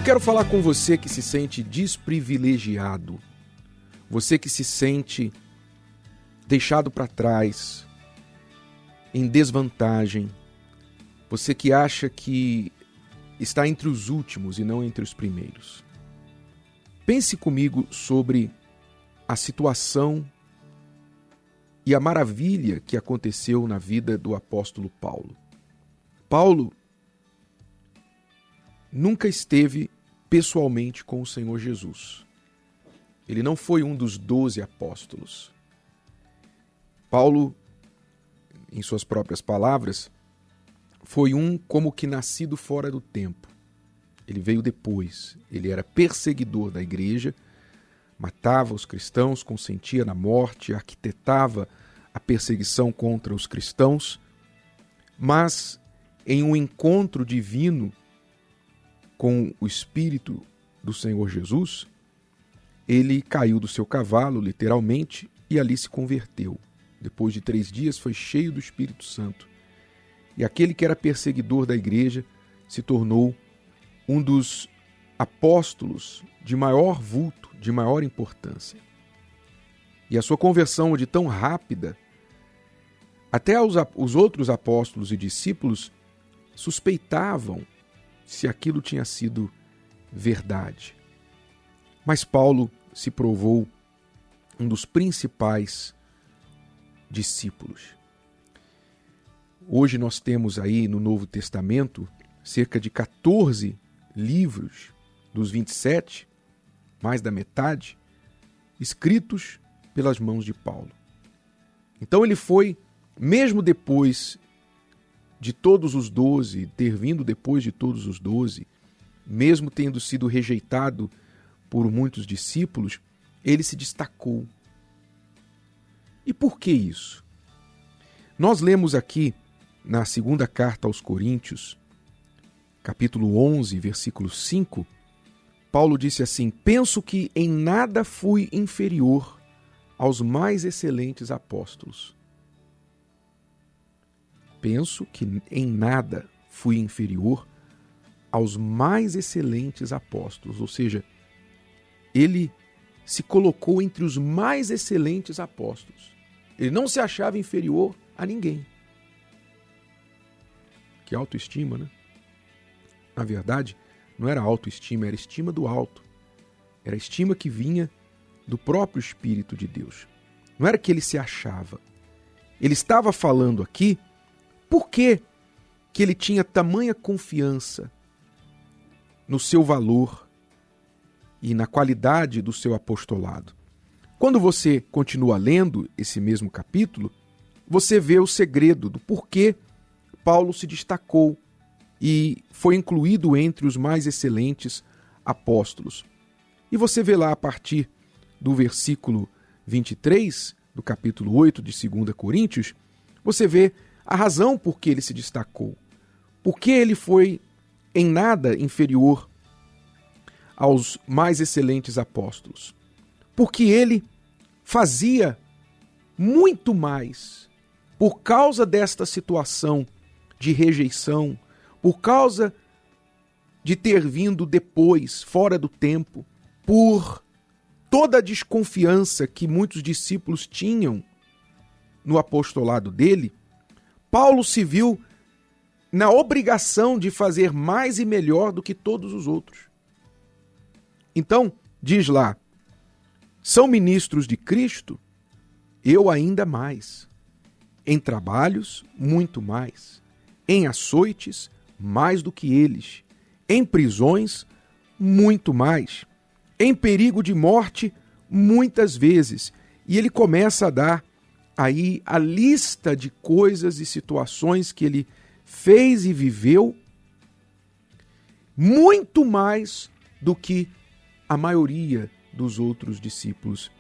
quero falar com você que se sente desprivilegiado, você que se sente deixado para trás, em desvantagem, você que acha que está entre os últimos e não entre os primeiros. Pense comigo sobre a situação e a maravilha que aconteceu na vida do apóstolo Paulo. Paulo nunca esteve pessoalmente com o Senhor Jesus. Ele não foi um dos 12 apóstolos. Paulo, em suas próprias palavras, foi um como que nascido fora do tempo. Ele veio depois. Ele era perseguidor da igreja, matava os cristãos, consentia na morte, arquitetava a perseguição contra os cristãos, mas em um encontro divino com o Espírito do Senhor Jesus, ele caiu do seu cavalo, literalmente, e ali se converteu. Depois de 3 dias foi cheio do Espírito Santo. E aquele que era perseguidor da igreja se tornou um dos apóstolos de maior vulto, de maior importância. E a sua conversão de tão rápida, até os outros apóstolos e discípulos suspeitavam se aquilo tinha sido verdade. Mas Paulo se provou um dos principais discípulos. Hoje nós temos aí no Novo Testamento cerca de 14 livros dos 27, mais da metade, escritos pelas mãos de Paulo. Então ele foi, mesmo depois de todos os 12, ter vindo depois de todos os 12, mesmo tendo sido rejeitado por muitos discípulos, ele se destacou. E por que isso? Nós lemos aqui na segunda carta aos Coríntios, capítulo 11, versículo 5, Paulo disse assim: penso que em nada fui inferior aos mais excelentes apóstolos. Penso que em nada fui inferior aos mais excelentes apóstolos. Ou seja, ele se colocou entre os mais excelentes apóstolos. Ele não se achava inferior a ninguém. Que autoestima, né? Na verdade, não era autoestima, era estima do alto. Era estima que vinha do próprio Espírito de Deus. Não era que ele se achava. Ele estava falando aqui por que ele tinha tamanha confiança no seu valor e na qualidade do seu apostolado. Quando você continua lendo esse mesmo capítulo, você vê o segredo do porquê Paulo se destacou e foi incluído entre os mais excelentes apóstolos. E você vê lá a partir do versículo 23, do capítulo 8 de 2 Coríntios, você vê a razão por que ele se destacou. Porque ele foi em nada inferior aos mais excelentes apóstolos. Porque ele fazia muito mais por causa desta situação de rejeição, por causa de ter vindo depois, fora do tempo, por toda a desconfiança que muitos discípulos tinham no apostolado dele, Paulo se viu na obrigação de fazer mais e melhor do que todos os outros. Então, diz lá, são ministros de Cristo? Eu ainda mais. Em trabalhos, muito mais. Em açoites, mais do que eles. Em prisões, muito mais. Em perigo de morte, muitas vezes. E ele começa a dar aí a lista de coisas e situações que ele fez e viveu, muito mais do que a maioria dos outros discípulos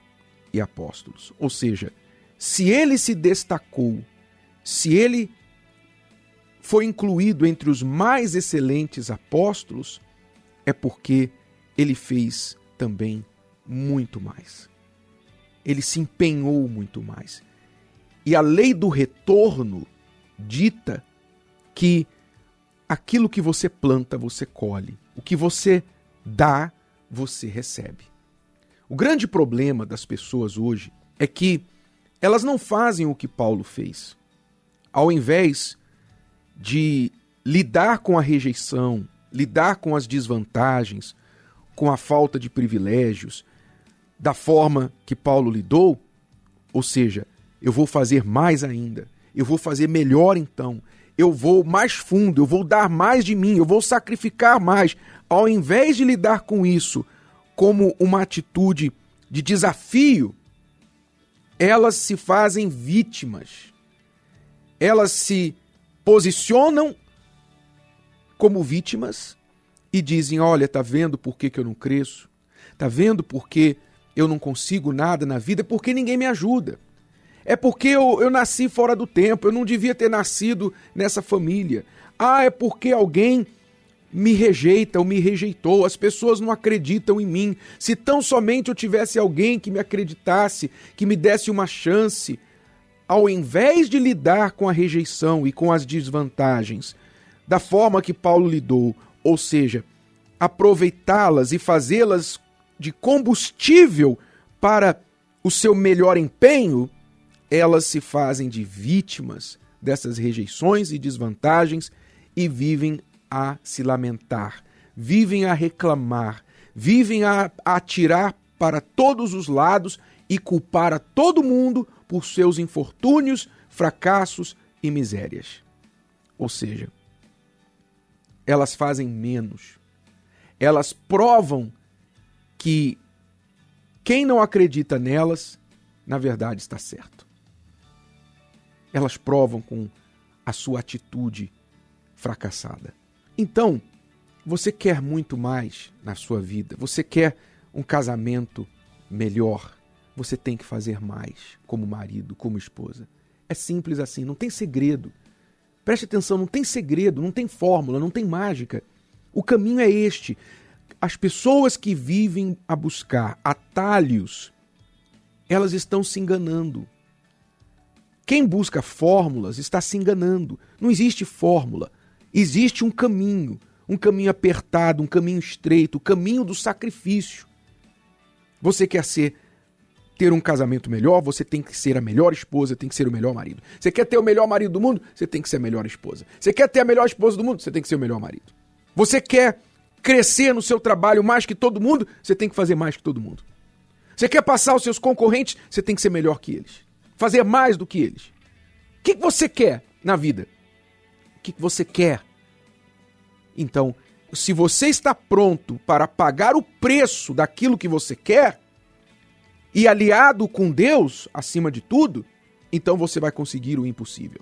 e apóstolos. Ou seja, se ele se destacou, se ele foi incluído entre os mais excelentes apóstolos, é porque ele fez também muito mais. Ele se empenhou muito mais. E a lei do retorno dita que aquilo que você planta, você colhe. O que você dá, você recebe. O grande problema das pessoas hoje é que elas não fazem o que Paulo fez. Ao invés de lidar com a rejeição, lidar com as desvantagens, com a falta de privilégios, da forma que Paulo lidou, ou seja, eu vou fazer mais ainda, eu vou fazer melhor então, eu vou mais fundo, eu vou dar mais de mim, eu vou sacrificar mais. Ao invés de lidar com isso como uma atitude de desafio, elas se fazem vítimas. Elas se posicionam como vítimas e dizem, olha, tá vendo por que eu não cresço? Tá vendo por que eu não consigo nada na vida? É porque ninguém me ajuda. É porque eu nasci fora do tempo, eu não devia ter nascido nessa família. Ah, é porque alguém me rejeita ou me rejeitou, as pessoas não acreditam em mim. Se tão somente eu tivesse alguém que me acreditasse, que me desse uma chance, ao invés de lidar com a rejeição e com as desvantagens da forma que Paulo lidou, ou seja, aproveitá-las e fazê-las de combustível para o seu melhor empenho, elas se fazem de vítimas dessas rejeições e desvantagens e vivem a se lamentar, vivem a reclamar, vivem a atirar para todos os lados e culpar a todo mundo por seus infortúnios, fracassos e misérias. Ou seja, elas fazem menos. Elas provam que quem não acredita nelas, na verdade, está certo. Elas provam com a sua atitude fracassada. Então, você quer muito mais na sua vida, você quer um casamento melhor, você tem que fazer mais como marido, como esposa. É simples assim, não tem segredo. Preste atenção, não tem segredo, não tem fórmula, não tem mágica. O caminho é este. As pessoas que vivem a buscar atalhos, elas estão se enganando. Quem busca fórmulas está se enganando. Não existe fórmula. Existe um caminho apertado, um caminho estreito, o caminho do sacrifício. Você quer ter um casamento melhor, você tem que ser a melhor esposa, tem que ser o melhor marido. Você quer ter o melhor marido do mundo, você tem que ser a melhor esposa. Você quer ter a melhor esposa do mundo, você tem que ser o melhor marido. Você quer crescer no seu trabalho mais que todo mundo, você tem que fazer mais que todo mundo. Você quer passar os seus concorrentes, você tem que ser melhor que eles. Fazer mais do que eles. O que você quer na vida? O que você quer? Então, se você está pronto para pagar o preço daquilo que você quer, e aliado com Deus, acima de tudo, então você vai conseguir o impossível.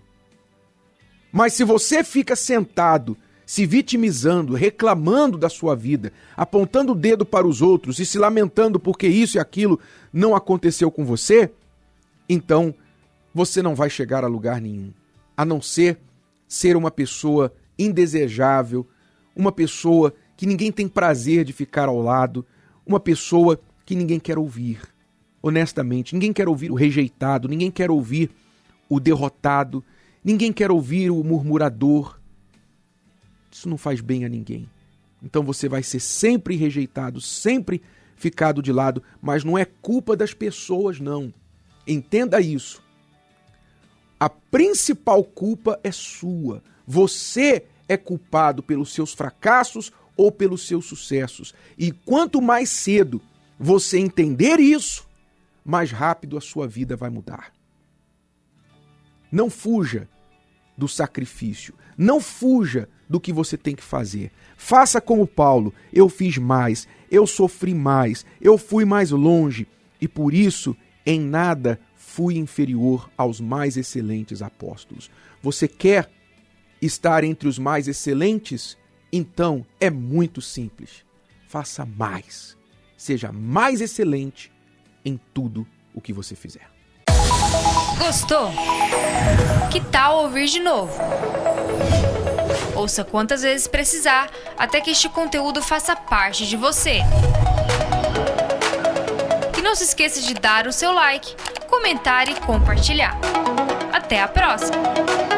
Mas se você fica sentado, se vitimizando, reclamando da sua vida, apontando o dedo para os outros e se lamentando porque isso e aquilo não aconteceu com você, então você não vai chegar a lugar nenhum, a não ser uma pessoa indesejável, uma pessoa que ninguém tem prazer de ficar ao lado, uma pessoa que ninguém quer ouvir. Honestamente, ninguém quer ouvir o rejeitado, ninguém quer ouvir o derrotado, ninguém quer ouvir o murmurador. Isso não faz bem a ninguém. Então você vai ser sempre rejeitado, sempre ficado de lado, mas não é culpa das pessoas, não. Entenda isso. A principal culpa é sua. Você é culpado pelos seus fracassos ou pelos seus sucessos. E quanto mais cedo você entender isso, mais rápido a sua vida vai mudar. Não fuja do sacrifício. Não fuja do que você tem que fazer. Faça como Paulo. Eu fiz mais, eu sofri mais, eu fui mais longe e por isso em nada fui inferior aos mais excelentes apóstolos. Você quer estar entre os mais excelentes? Então é muito simples. Faça mais. Seja mais excelente em tudo o que você fizer. Gostou? Que tal ouvir de novo? Ouça quantas vezes precisar, até que este conteúdo faça parte de você. E não se esqueça de dar o seu like, comentar e compartilhar. Até a próxima!